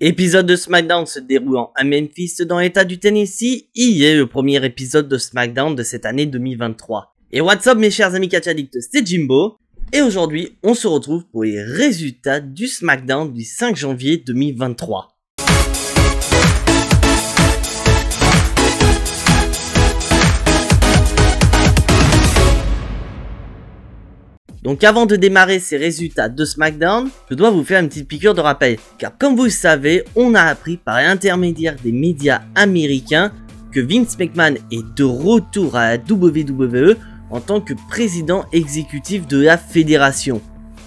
Épisode de SmackDown se déroulant à Memphis dans l'état du Tennessee, il est le premier épisode de SmackDown de cette année 2023. Et what's up mes chers amis catch addicts, c'est Jimbo, et aujourd'hui on se retrouve pour les résultats du SmackDown du 5 janvier 2023. Donc avant de démarrer ces résultats de SmackDown, je dois vous faire une petite piqûre de rappel. Car comme vous le savez, on a appris par l'intermédiaire des médias américains que Vince McMahon est de retour à la WWE en tant que président exécutif de la fédération.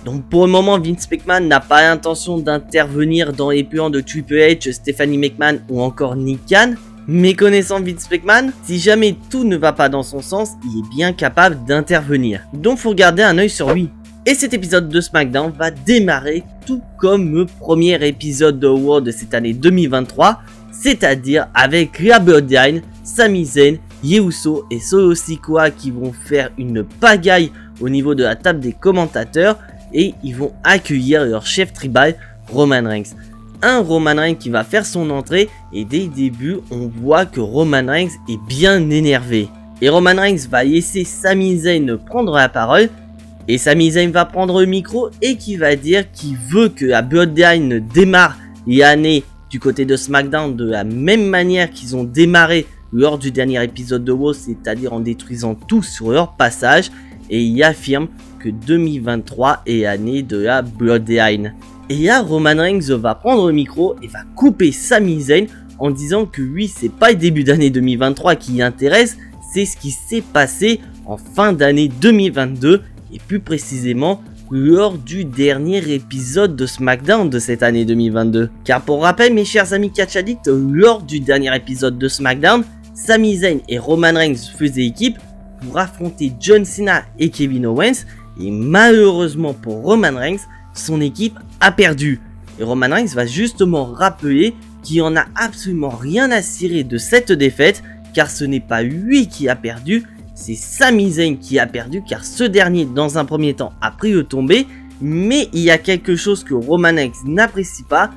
Donc pour le moment, Vince McMahon n'a pas l'intention d'intervenir dans les plans de Triple H, Stephanie McMahon ou encore Nick Khan. Mais connaissant Vince McMahon, si jamais tout ne va pas dans son sens, il est bien capable d'intervenir. Donc faut garder un œil sur lui. Et cet épisode de SmackDown va démarrer tout comme le premier épisode de Raw de cette année 2023, c'est-à-dire avec la Bloodline, Sami Zayn, Jey Uso et Solo Sikoa qui vont faire une pagaille au niveau de la table des commentateurs et ils vont accueillir leur chef tribal Roman Reigns. Un Roman Reigns qui va faire son entrée et dès le début on voit que Roman Reigns est bien énervé. Et Roman Reigns va laisser Sami Zayn prendre la parole et Sami Zayn va prendre le micro et qui va dire qu'il veut que la Bloodline démarre l'année du côté de SmackDown de la même manière qu'ils ont démarré lors du dernier épisode de Raw, c'est-à-dire en détruisant tout sur leur passage, et il affirme que 2023 est l'année de la Bloodline. Et là, Roman Reigns va prendre le micro et va couper Sami Zayn en disant que lui, c'est pas le début d'année 2023 qui l'intéresse, c'est ce qui s'est passé en fin d'année 2022 et plus précisément lors du dernier épisode de SmackDown de cette année 2022. Car pour rappel, mes chers amis catch addicts, lors du dernier épisode de SmackDown, Sami Zayn et Roman Reigns faisaient équipe pour affronter John Cena et Kevin Owens et malheureusement pour Roman Reigns, son équipe a perdu. Et Roman Reigns va justement rappeler qu'il en a absolument rien à cirer de cette défaite car ce n'est pas lui qui a perdu, c'est Sami Zayn qui a perdu car ce dernier dans un premier temps a pris le tombé, mais il y a quelque chose que Roman Reigns n'apprécie pas,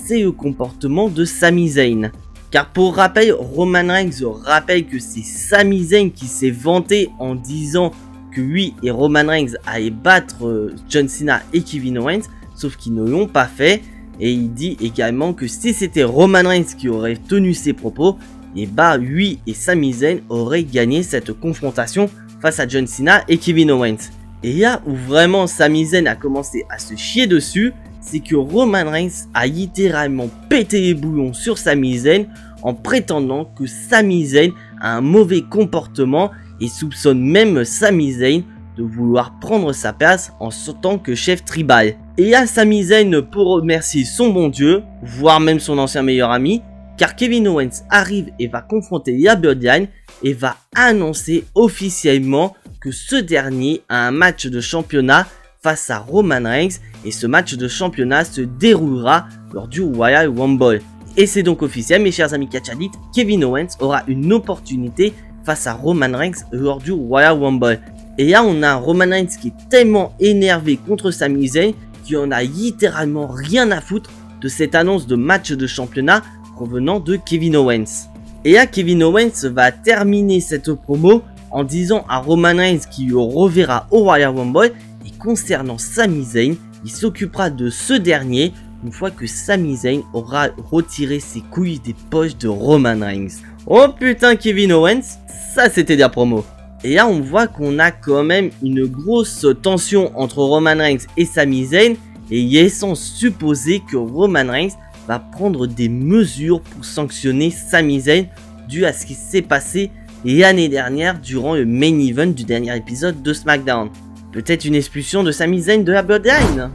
c'est le comportement de Sami Zayn. Car pour rappel, Roman Reigns rappelle que c'est Sami Zayn qui s'est vanté en disant que lui et Roman Reigns allaient battre John Cena et Kevin Owens, sauf qu'ils ne l'ont pas fait, et il dit également que si c'était Roman Reigns qui aurait tenu ses propos, et bah lui et Sami Zayn auraient gagné cette confrontation face à John Cena et Kevin Owens. Et là où vraiment Sami Zayn a commencé à se chier dessus, c'est que Roman Reigns a littéralement pété les boulons sur Sami Zayn en prétendant que Sami Zayn a un mauvais comportement et soupçonne même Sami Zayn de vouloir prendre sa place en tant que chef tribal. Et à Sami Zayn pour remercier son bon Dieu, voire même son ancien meilleur ami, car Kevin Owens arrive et va confronter la Bloodline et va annoncer officiellement que ce dernier a un match de championnat face à Roman Reigns et ce match de championnat se déroulera lors du Royal Rumble. Et c'est donc officiel mes chers amis catch addicts, Kevin Owens aura une opportunité face à Roman Reigns lors du Royal Rumble. Et là on a un Roman Reigns qui est tellement énervé contre Sami Zayn qu'il en a littéralement rien à foutre de cette annonce de match de championnat provenant de Kevin Owens. Et là Kevin Owens va terminer cette promo en disant à Roman Reigns qu'il le reverra au Royal Rumble et concernant Sami Zayn, il s'occupera de ce dernier une fois que Sami Zayn aura retiré ses couilles des poches de Roman Reigns. Oh putain Kevin Owens, ça c'était de la promo. Et là on voit qu'on a quand même une grosse tension entre Roman Reigns et Sami Zayn et il est sans supposer que Roman Reigns va prendre des mesures pour sanctionner Sami Zayn dû à ce qui s'est passé l'année dernière durant le main event du dernier épisode de SmackDown. Peut-être une expulsion de Sami Zayn de la Bloodline.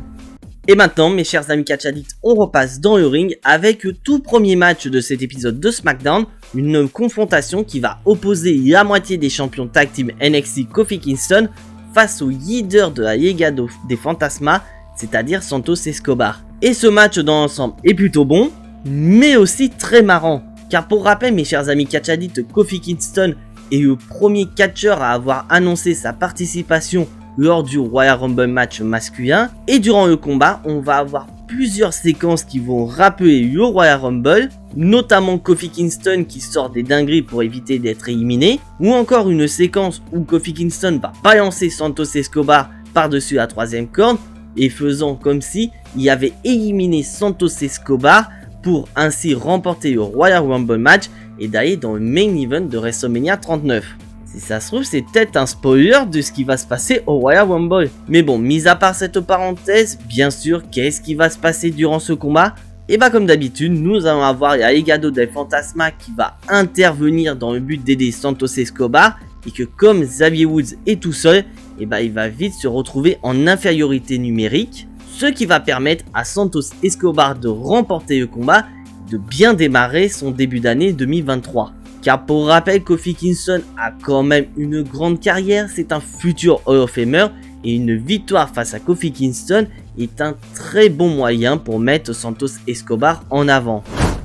Et maintenant mes chers amis catch addicts, on repasse dans le ring avec le tout premier match de cet épisode de SmackDown, une confrontation qui va opposer la moitié des champions tag team NXT Kofi Kingston face au leader de la Liga des Fantasmas, c'est-à-dire Santos Escobar. Et ce match dans l'ensemble est plutôt bon, mais aussi très marrant. Car pour rappel mes chers amis catch addicts, Kofi Kingston est le premier catcheur à avoir annoncé sa participation lors du Royal Rumble match masculin. Et durant le combat, on va avoir plusieurs séquences qui vont rappeler le Royal Rumble, notamment Kofi Kingston qui sort des dingueries pour éviter d'être éliminé, ou encore une séquence où Kofi Kingston va balancer Santos Escobar par-dessus la troisième corde et faisant comme si il avait éliminé Santos Escobar pour ainsi remporter le Royal Rumble match et d'aller dans le main event de WrestleMania 39. Si ça se trouve, c'est peut-être un spoiler de ce qui va se passer au Royal Rumble. Mais bon, mis à part cette parenthèse, bien sûr, qu'est-ce qui va se passer durant ce combat? Et bah comme d'habitude, nous allons avoir la Legado del Fantasma qui va intervenir dans le but d'aider Santos Escobar. Et que comme Xavier Woods est tout seul, et bah il va vite se retrouver en infériorité numérique. Ce qui va permettre à Santos Escobar de remporter le combat, de bien démarrer son début d'année 2023. Car pour rappel, Kofi Kingston a quand même une grande carrière, c'est un futur Hall of Famer et une victoire face à Kofi Kingston est un très bon moyen pour mettre Santos Escobar en avant.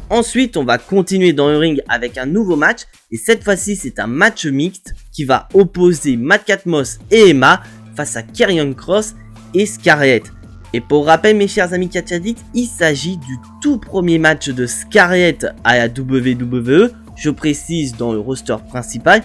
Ensuite, on va continuer dans le ring avec un nouveau match et cette fois-ci c'est un match mixte qui va opposer Matt Catmos et Emma face à Karrion Kross et Scarlett. Et pour rappel mes chers amis Catch Addicts, il s'agit du tout premier match de Scarlett à la WWE. Je précise dans le roster principal,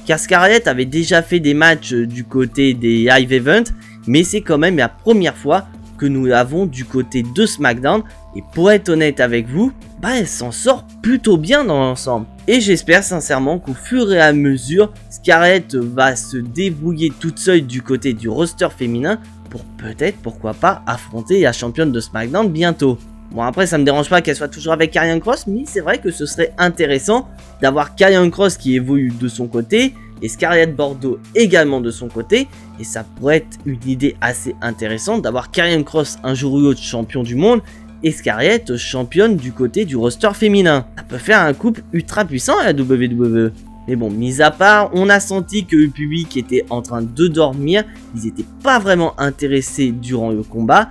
car Scarlett avait déjà fait des matchs du côté des live events, mais c'est quand même la première fois que nous l'avons du côté de SmackDown, et pour être honnête avec vous, bah elle s'en sort plutôt bien dans l'ensemble. Et j'espère sincèrement qu'au fur et à mesure, Scarlett va se débrouiller toute seule du côté du roster féminin, pour peut-être, pourquoi pas, affronter la championne de SmackDown bientôt. Bon après ça me dérange pas qu'elle soit toujours avec Karrion Kross, mais c'est vrai que ce serait intéressant d'avoir Karrion Kross qui évolue de son côté et Scarlett Bordeaux également de son côté, et ça pourrait être une idée assez intéressante d'avoir Karrion Kross un jour ou l'autre champion du monde et Scarlett championne du côté du roster féminin. Ça peut faire un couple ultra puissant à la WWE. Mais bon, mis à part, on a senti que le public était en train de dormir, ils n'étaient pas vraiment intéressés durant le combat.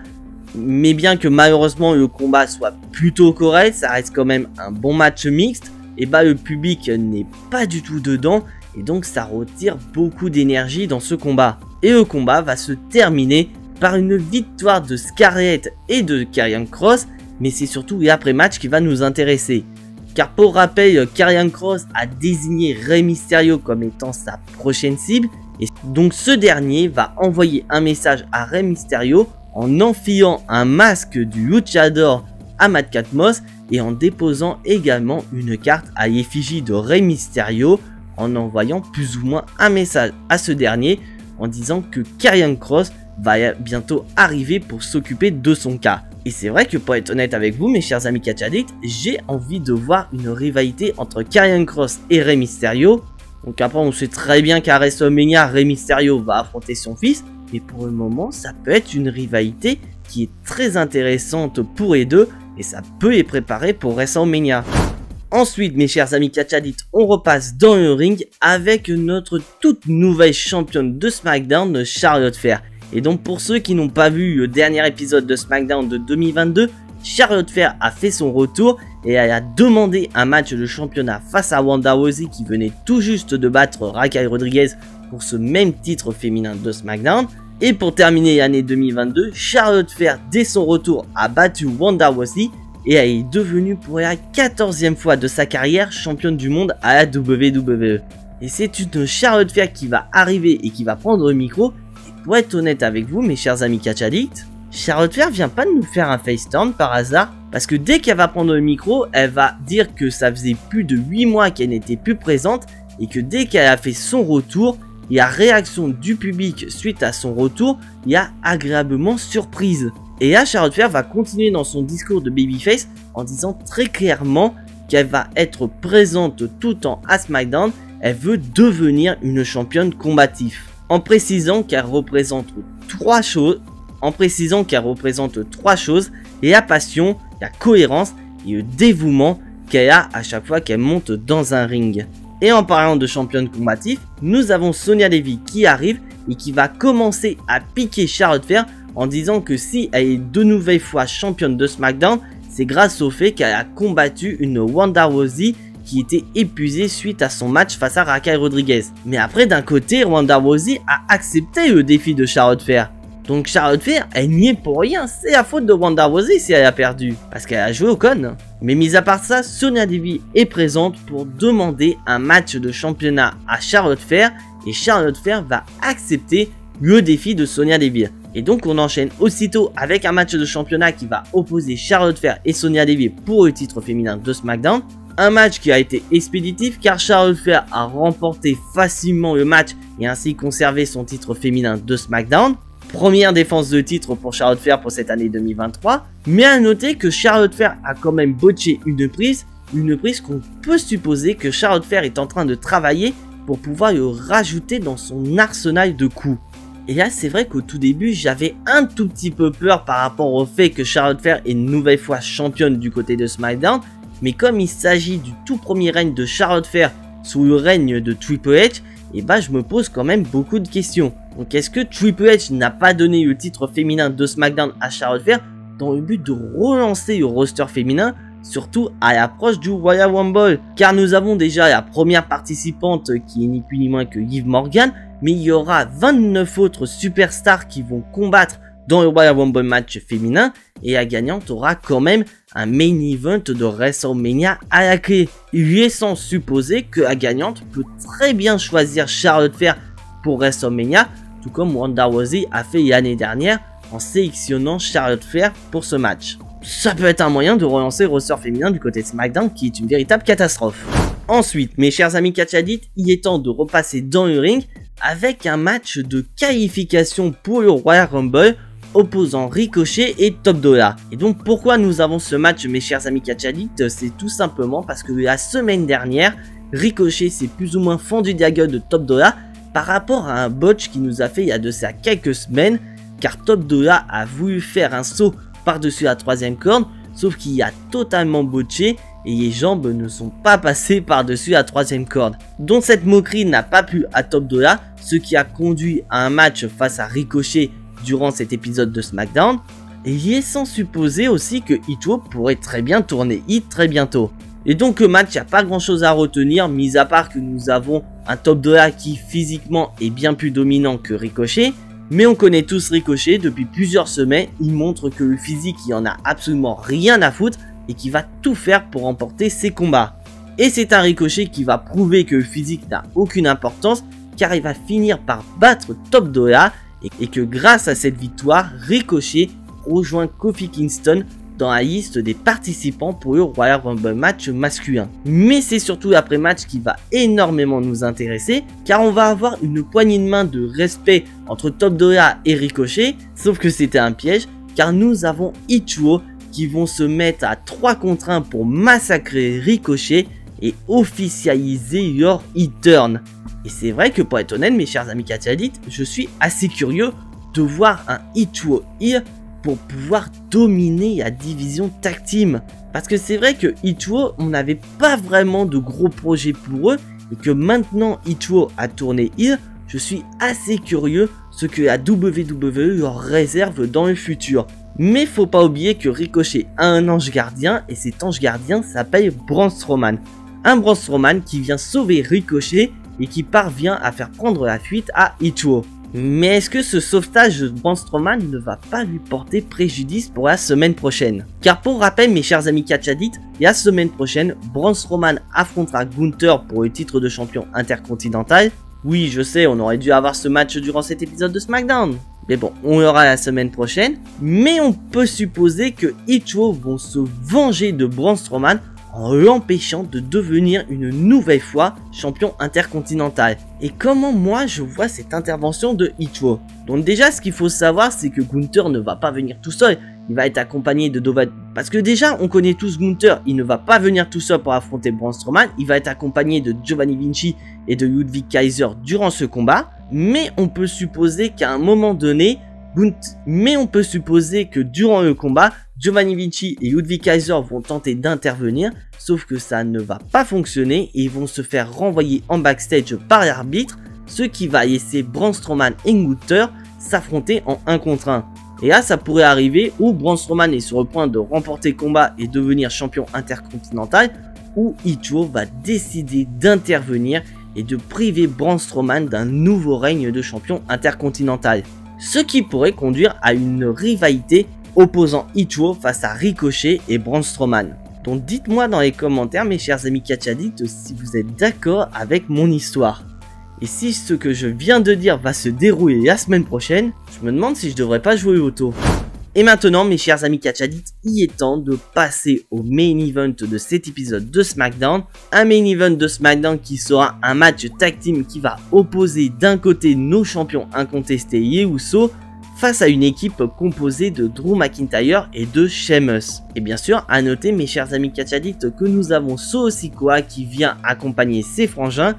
Mais bien que malheureusement le combat soit plutôt correct, ça reste quand même un bon match mixte, et bah le public n'est pas du tout dedans, et donc ça retire beaucoup d'énergie dans ce combat. Et le combat va se terminer par une victoire de Scarlett et de Karrion Kross, mais c'est surtout l'après-match qui va nous intéresser. Car pour rappel, Karrion Kross a désigné Rey Mysterio comme étant sa prochaine cible, et donc ce dernier va envoyer un message à Rey Mysterio en enfilant un masque du luchador à Matt Catmos et en déposant également une carte à l'effigie de Rey Mysterio, en envoyant plus ou moins un message à ce dernier en disant que Karrion Kross va bientôt arriver pour s'occuper de son cas. Et c'est vrai que pour être honnête avec vous mes chers amis Catch Addicts, j'ai envie de voir une rivalité entre Karrion Kross et Rey Mysterio. Donc après on sait très bien qu'à WrestleMania Rey Mysterio va affronter son fils. Mais pour le moment, ça peut être une rivalité qui est très intéressante pour les deux et ça peut les préparer pour WrestleMania. Ensuite, mes chers amis Catch Addicts, on repasse dans le ring avec notre toute nouvelle championne de SmackDown, Charlotte Flair. Et donc pour ceux qui n'ont pas vu le dernier épisode de SmackDown de 2022, Charlotte Flair a fait son retour et elle a demandé un match de championnat face à Ronda Rousey qui venait tout juste de battre Raquel Rodriguez pour ce même titre féminin de SmackDown. Et pour terminer l'année 2022, Charlotte Flair dès son retour a battu Ronda Rousey et elle est devenue pour la 14e fois de sa carrière championne du monde à la WWE. Et c'est une Charlotte Flair qui va arriver et qui va prendre le micro. Et pour être honnête avec vous mes chers amis Catch Addicts, Charlotte Flair vient pas de nous faire un face turn par hasard, parce que dès qu'elle va prendre le micro, elle va dire que ça faisait plus de 8 mois qu'elle n'était plus présente et que dès qu'elle a fait son retour, la réaction du public suite à son retour y a agréablement surprise. Et là, Charlotte Flair va continuer dans son discours de babyface en disant très clairement qu'elle va être présente tout en à SmackDown, elle veut devenir une championne combative. En précisant qu'elle représente trois choses, la passion, la cohérence et le dévouement qu'elle a à chaque fois qu'elle monte dans un ring. Et en parlant de championne combative, nous avons Sonya Deville qui arrive et qui va commencer à piquer Charlotte Flair en disant que si elle est de nouvelle fois championne de SmackDown, c'est grâce au fait qu'elle a combattu une Ronda Rousey qui était épuisée suite à son match face à Raquel Rodriguez. Mais après d'un côté, Ronda Rousey a accepté le défi de Charlotte Flair. Donc Charlotte Flair, elle n'y est pour rien, c'est la faute de Ronda Rousey si elle a perdu, parce qu'elle a joué au con. Mais mis à part ça, Sonya Deville est présente pour demander un match de championnat à Charlotte Flair, et Charlotte Flair va accepter le défi de Sonya Deville. Et donc on enchaîne aussitôt avec un match de championnat qui va opposer Charlotte Flair et Sonya Deville pour le titre féminin de SmackDown. Un match qui a été expéditif car Charlotte Flair a remporté facilement le match et ainsi conservé son titre féminin de SmackDown. Première défense de titre pour Charlotte Flair pour cette année 2023. Mais à noter que Charlotte Flair a quand même botché une prise qu'on peut supposer que Charlotte Flair est en train de travailler pour pouvoir le rajouter dans son arsenal de coups. Et là c'est vrai qu'au tout début j'avais un tout petit peu peur par rapport au fait que Charlotte Flair est une nouvelle fois championne du côté de SmackDown. Mais comme il s'agit du tout premier règne de Charlotte Flair sous le règne de Triple H, et bah je me pose quand même beaucoup de questions. Donc est-ce que Triple H n'a pas donné le titre féminin de SmackDown à Charlotte Flair dans le but de relancer le roster féminin, surtout à l'approche du Royal Rumble? Car nous avons déjà la première participante qui est ni plus ni moins que Liv Morgan, mais il y aura 29 autres superstars qui vont combattre dans le Royal Rumble match féminin, et la gagnante aura quand même un main event de WrestleMania à la clé. Il est sans supposer que la gagnante peut très bien choisir Charlotte Flair pour WrestleMania, tout comme Ronda Rousey a fait l'année dernière en sélectionnant Charlotte Flair pour ce match. Ça peut être un moyen de relancer le roster féminin du côté de SmackDown qui est une véritable catastrophe. Ensuite, mes chers amis catch addicts, il est temps de repasser dans le ring avec un match de qualification pour le Royal Rumble opposant Ricochet et Top Dollar. Et donc pourquoi nous avons ce match, mes chers amis catch addicts? C'est tout simplement parce que la semaine dernière, Ricochet s'est plus ou moins fendu de la gueule de Top Dollar par rapport à un botch qui nous a fait il y a de ça quelques semaines, car Top Dollar a voulu faire un saut par-dessus la troisième corde, sauf qu'il a totalement botché et les jambes ne sont pas passées par-dessus la troisième corde. Donc cette moquerie n'a pas plu à Top Dollar, ce qui a conduit à un match face à Ricochet durant cet épisode de SmackDown. Et il est sans supposer aussi que Ichigo pourrait très bien tourner hit très bientôt. Et donc le match, il n'y a pas grand chose à retenir, mis à part que nous avons un Top Dollar qui physiquement est bien plus dominant que Ricochet. Mais on connaît tous Ricochet, depuis plusieurs semaines, il montre que le physique il en a absolument rien à foutre et qui va tout faire pour remporter ses combats. Et c'est un Ricochet qui va prouver que le physique n'a aucune importance, car il va finir par battre Top Dollar et que grâce à cette victoire, Ricochet rejoint Kofi Kingston dans la liste des participants pour le Royal Rumble match masculin. Mais c'est surtout l'après-match qui va énormément nous intéresser, car on va avoir une poignée de main de respect entre Top Dollar et Ricochet, sauf que c'était un piège, car nous avons Ichigo qui vont se mettre à 3 contre 1 pour massacrer Ricochet et officialiser leur e-turn. Et c'est vrai que pour être honnête, mes chers amis catch addicts, je suis assez curieux de voir un Ichigo heel pour pouvoir dominer la division tag team. Parce que c'est vrai que Ichigo, on n'avait pas vraiment de gros projets pour eux, et que maintenant Ichigo a tourné heel, je suis assez curieux ce que la WWE leur réserve dans le futur. Mais faut pas oublier que Ricochet a un ange gardien, et cet ange gardien s'appelle Braun Strowman. Un Braun Strowman qui vient sauver Ricochet et qui parvient à faire prendre la fuite à Ichigo. Mais est-ce que ce sauvetage de Braun Strowman ne va pas lui porter préjudice pour la semaine prochaine? Car pour rappel, mes chers amis catch addicts, la semaine prochaine, Braun Strowman affrontera Gunther pour le titre de champion intercontinental. Oui, je sais, on aurait dû avoir ce match durant cet épisode de SmackDown. Mais bon, on l'aura la semaine prochaine. Mais on peut supposer que Ichigo vont se venger de Braun Strowman en l'empêchant de devenir une nouvelle fois champion intercontinental. Et comment moi je vois cette intervention de Ichigo? Donc déjà ce qu'il faut savoir c'est que Gunther ne va pas venir tout seul, il va être accompagné de Dova... Parce que déjà on connaît tous Gunther, il ne va pas venir tout seul pour affronter Braun Strowman, il va être accompagné de Giovanni Vinci et de Ludwig Kaiser durant ce combat. Mais on peut supposer qu'à un moment donné, durant le combat, Giovanni Vinci et Ludwig Kaiser vont tenter d'intervenir, sauf que ça ne va pas fonctionner et ils vont se faire renvoyer en backstage par l'arbitre, ce qui va laisser Braun Strowman et Gunther s'affronter en 1 contre 1. Et là ça pourrait arriver où Braun Strowman est sur le point de remporter le combat et devenir champion intercontinental, où Ichigo va décider d'intervenir et de priver Braun Strowman d'un nouveau règne de champion intercontinental. ce qui pourrait conduire à une rivalité opposant Ichiro face à Ricochet et Braun Strowman. Donc dites-moi dans les commentaires mes chers amis Catch Addicts si vous êtes d'accord avec mon histoire. Et si ce que je viens de dire va se dérouler la semaine prochaine, je me demande si je devrais pas jouer au loto. Et maintenant mes chers amis Catch Addicts, il est temps de passer au main event de cet épisode de SmackDown. Un main event de SmackDown qui sera un match tag team qui va opposer d'un côté nos champions incontestés les Usos face à une équipe composée de Drew McIntyre et de Sheamus. Et bien sûr, à noter mes chers amis Catch Addicts que nous avons Solo Sikoa qui vient accompagner ses frangins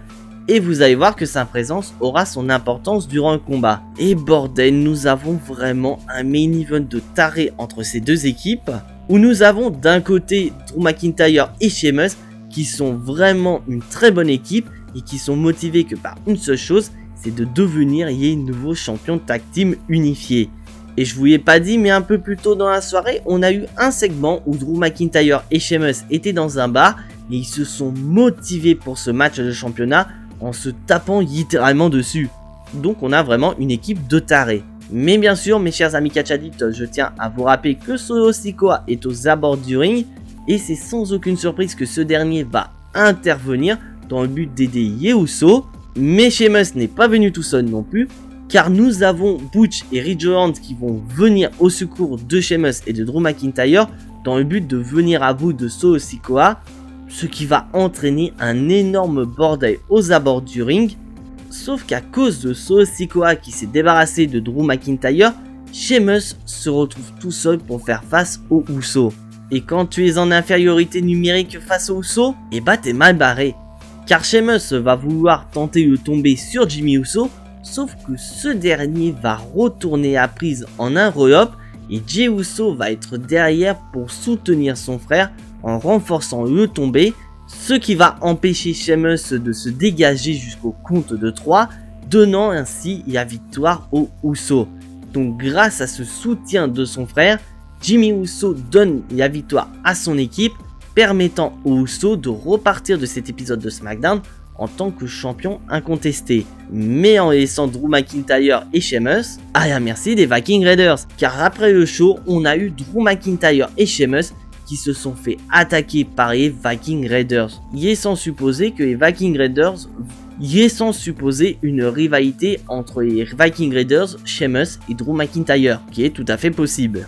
et vous allez voir que sa présence aura son importance durant le combat. Et bordel, nous avons vraiment un main event de taré entre ces deux équipes où nous avons d'un côté Drew McIntyre et Sheamus qui sont vraiment une très bonne équipe et qui sont motivés que par une seule chose, c'est de devenir les nouveaux champions tag team unifiés. Et je vous l'ai pas dit, mais un peu plus tôt dans la soirée, on a eu un segment où Drew McIntyre et Sheamus étaient dans un bar et ils se sont motivés pour ce match de championnat en se tapant littéralement dessus. Donc on a vraiment une équipe de tarés. Mais bien sûr, mes chers amis Catch Addicts, je tiens à vous rappeler que Solo Sikoa est aux abords du ring et c'est sans aucune surprise que ce dernier va intervenir dans le but d'aider les Usos. Mais Sheamus n'est pas venu tout seul non plus, car nous avons Butch et Ridge Holland qui vont venir au secours de Sheamus et de Drew McIntyre dans le but de venir à bout de Solo Sikoa, ce qui va entraîner un énorme bordel aux abords du ring. Sauf qu'à cause de Solo Sikoa qui s'est débarrassé de Drew McIntyre, Sheamus se retrouve tout seul pour faire face aux Usos. Et quand tu es en infériorité numérique face aux Usos, et bah t'es mal barré. Car Sheamus va vouloir tenter de tomber sur Jimmy Uso, sauf que ce dernier va retourner la prise en un roll-up et Jey Uso va être derrière pour soutenir son frère en renforçant le tombé, ce qui va empêcher Sheamus de se dégager jusqu'au compte de 3, donnant ainsi la victoire aux Uso. Donc grâce à ce soutien de son frère, Jimmy Uso donne la victoire à son équipe, permettant aux Usos de repartir de cet épisode de SmackDown en tant que champion incontesté, mais en laissant Drew McIntyre et Sheamus à la merci des Viking Raiders, car après le show, on a eu Drew McIntyre et Sheamus qui se sont fait attaquer par les Viking Raiders. Il est sans supposer que les Viking Raiders, il est sans supposer une rivalité entre les Viking Raiders, Sheamus et Drew McIntyre, qui est tout à fait possible.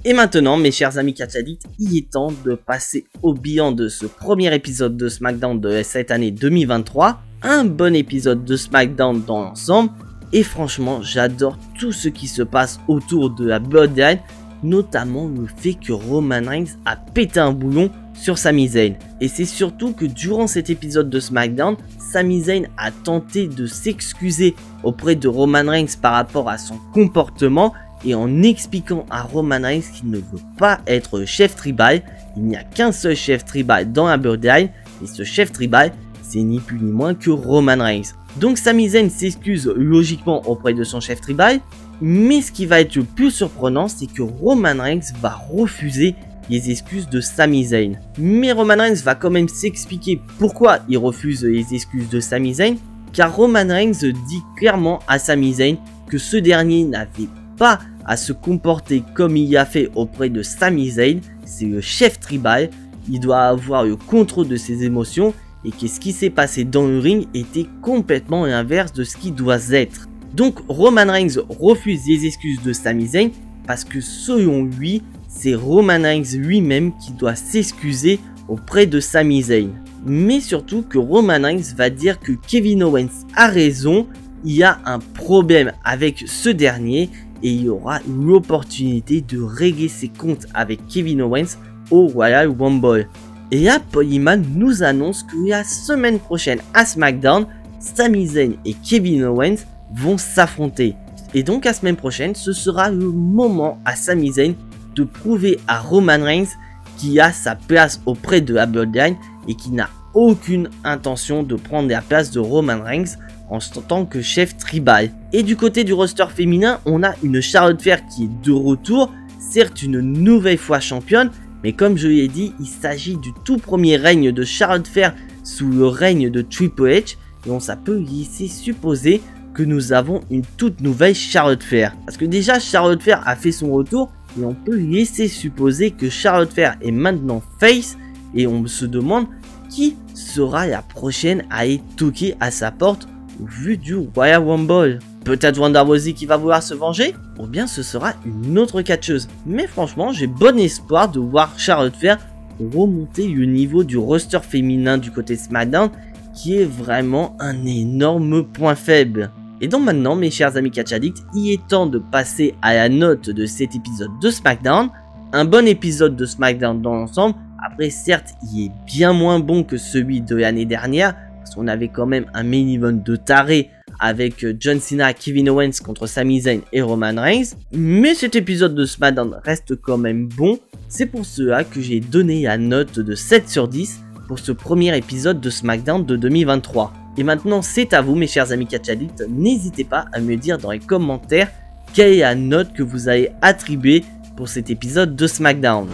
Et maintenant, mes chers amis Catch Addicts, il est temps de passer au bilan de ce premier épisode de SmackDown de cette année 2023. Un bon épisode de SmackDown dans l'ensemble. Et franchement, j'adore tout ce qui se passe autour de la Bloodline, notamment le fait que Roman Reigns a pété un boulon sur Sami Zayn. Et c'est surtout que durant cet épisode de SmackDown, Sami Zayn a tenté de s'excuser auprès de Roman Reigns par rapport à son comportement, et en expliquant à Roman Reigns qu'il ne veut pas être chef tribal. Il n'y a qu'un seul chef tribal dans la Bloodline, et ce chef tribal, c'est ni plus ni moins que Roman Reigns. Donc Sami Zayn s'excuse logiquement auprès de son chef tribal, mais ce qui va être le plus surprenant, c'est que Roman Reigns va refuser les excuses de Sami Zayn. Mais Roman Reigns va quand même s'expliquer pourquoi il refuse les excuses de Sami Zayn, car Roman Reigns dit clairement à Sami Zayn que ce dernier n'avait pas à se comporter comme il a fait auprès de Sami Zayn, c'est le chef tribal, il doit avoir le contrôle de ses émotions et que ce qui s'est passé dans le ring était complètement l'inverse de ce qui doit être. Donc Roman Reigns refuse les excuses de Sami Zayn parce que selon lui, c'est Roman Reigns lui-même qui doit s'excuser auprès de Sami Zayn. Mais surtout que Roman Reigns va dire que Kevin Owens a raison, il y a un problème avec ce dernier et il y aura l'opportunité de régler ses comptes avec Kevin Owens au Royal Rumble. Et là, Paul Heyman nous annonce que la semaine prochaine à SmackDown, Sami Zayn et Kevin Owens vont s'affronter. Et donc la semaine prochaine, ce sera le moment à Sami Zayn de prouver à Roman Reigns qu'il a sa place auprès de la Bloodline et qu'il n'a aucune intention de prendre la place de Roman Reigns en tant que chef tribal. Et du côté du roster féminin, on a une Charlotte Flair qui est de retour, certes une nouvelle fois championne, mais comme je l'ai dit, il s'agit du tout premier règne de Charlotte Flair sous le règne de Triple H, et on ça peut laisser supposer que nous avons une toute nouvelle Charlotte Flair. Parce que déjà Charlotte Flair a fait son retour et on peut laisser supposer que Charlotte Flair est maintenant face et on se demande qui sera la prochaine à aller toquer à sa porte au vu du Royal Rumble. Peut-être Ronda Rousey qui va vouloir se venger, ou bien ce sera une autre catcheuse. Mais franchement, j'ai bon espoir de voir Charlotte Flair remonter le niveau du roster féminin du côté SmackDown, qui est vraiment un énorme point faible. Et donc maintenant, mes chers amis catch addicts, il est temps de passer à la note de cet épisode de SmackDown. Un bon épisode de SmackDown dans l'ensemble. Après, certes, il est bien moins bon que celui de l'année dernière, parce qu'on avait quand même un main event de taré avec John Cena, Kevin Owens contre Sami Zayn et Roman Reigns. Mais cet épisode de SmackDown reste quand même bon. C'est pour cela que j'ai donné la note de 7 sur 10 pour ce premier épisode de SmackDown de 2023. Et maintenant, c'est à vous, mes chers amis catch addicts. N'hésitez pas à me dire dans les commentaires quelle est la note que vous allez attribuer pour cet épisode de SmackDown.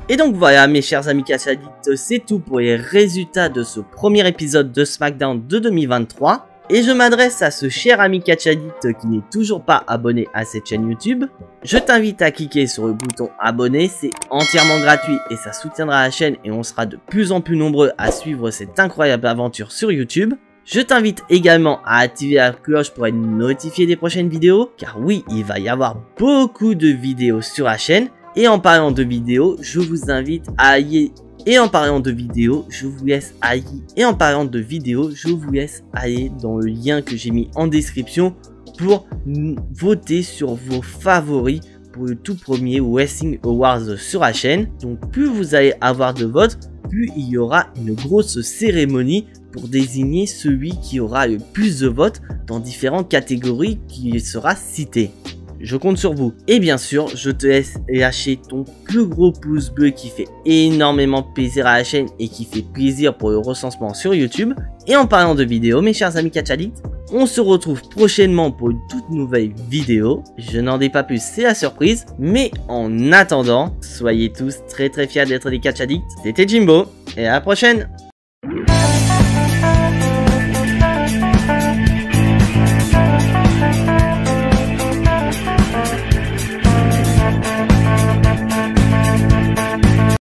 Et donc voilà, mes chers amis catch addicts, c'est tout pour les résultats de ce premier épisode de SmackDown de 2023. Et je m'adresse à ce cher ami catch addict qui n'est toujours pas abonné à cette chaîne YouTube. Je t'invite à cliquer sur le bouton abonner, c'est entièrement gratuit et ça soutiendra la chaîne et on sera de plus en plus nombreux à suivre cette incroyable aventure sur YouTube. Je t'invite également à activer la cloche pour être notifié des prochaines vidéos, car oui, il va y avoir beaucoup de vidéos sur la chaîne. Et en parlant de vidéos, je vous invite à aller... Et en parlant de vidéos, je vous laisse aller. Et en parlant de vidéos, je vous laisse aller dans le lien que j'ai mis en description pour voter sur vos favoris pour le tout premier Wrestling Awards sur la chaîne. Donc plus vous allez avoir de votes, plus il y aura une grosse cérémonie pour désigner celui qui aura le plus de votes dans différentes catégories qui sera citée. Je compte sur vous. Et bien sûr, je te laisse lâcher ton plus gros pouce bleu qui fait énormément plaisir à la chaîne et qui fait plaisir pour le recensement sur YouTube. Et en parlant de vidéos, mes chers amis catch addicts, on se retrouve prochainement pour une toute nouvelle vidéo. Je n'en dis pas plus, c'est la surprise. Mais en attendant, soyez tous très fiers d'être des catch addicts. C'était Jimbo et à la prochaine.